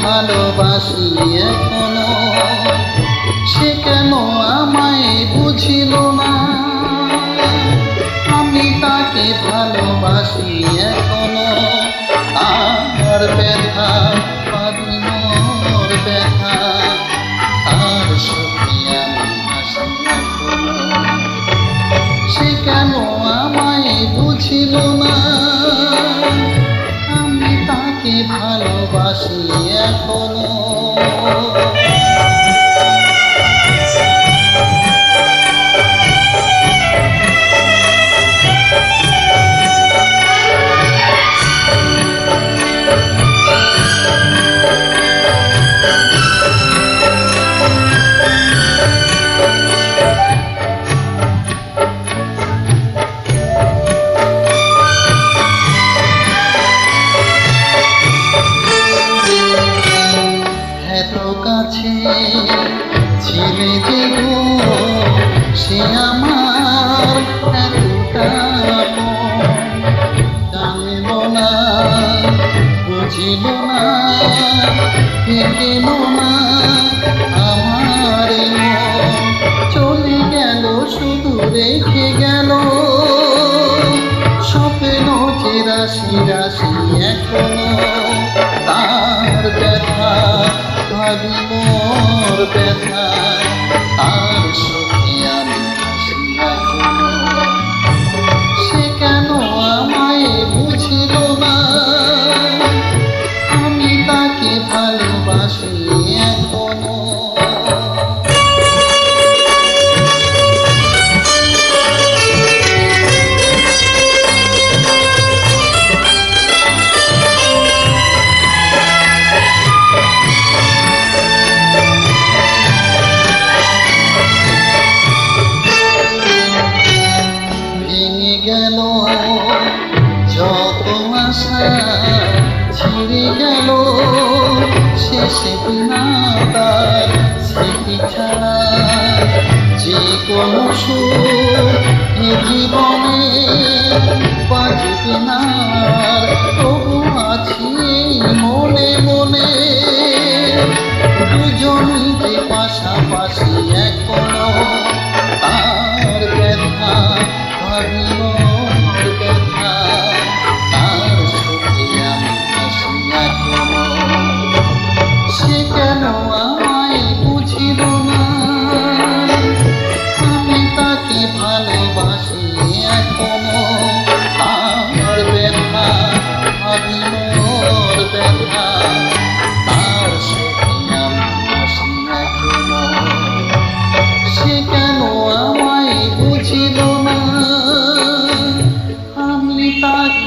ভালোবাসি এখনো, সে কেন আমায় বুঝিল না। আমি তাকে ভালোবাসি এখনো, আর ব্যথা পাবি মোর ব্যথা, আর সুখী আমি হাসি এখনো। সে কেন আমায় বুঝিল না, আমি তাকে ভালোবাসি এখনো। কাছে ছিলে যে গো, সে আমার এতটা জানিল না, বুঝিল না, দেখিল না আমার চলে গেল, শুধু রেখে গেল স্বপ্ন যে রাশি রাশি এখনো। তার ব্যথা ভাবি মোর ব্যথা, আর সুখী আমি হাসি এখনো। সে কেন আমায় বুঝিল না, আমি তাকে ভালোবাসি এখনো। গেল যত আশা, ছিঁড়ে গেল শেষে বিনা তার স্মৃতি ছাড়া যে কোনো সুখ এ জীবনে বাজবে না। তবু আছি মনে মনে, দুজনই যে পাশাপাশি এখনো। তার ব্যথা ভাবি মোর ব্যথা, আর সুখী আমি হাসি এখনো। সে কেন আমায় বুঝিল না, আমি তাকে ভালোবাসি এখনো। আর ব্যথা ভাবি মোর ব্যথা, আর সুখী আমি হাসি এখনো। সে কেন আমায় বুঝিল না, আমি তাকে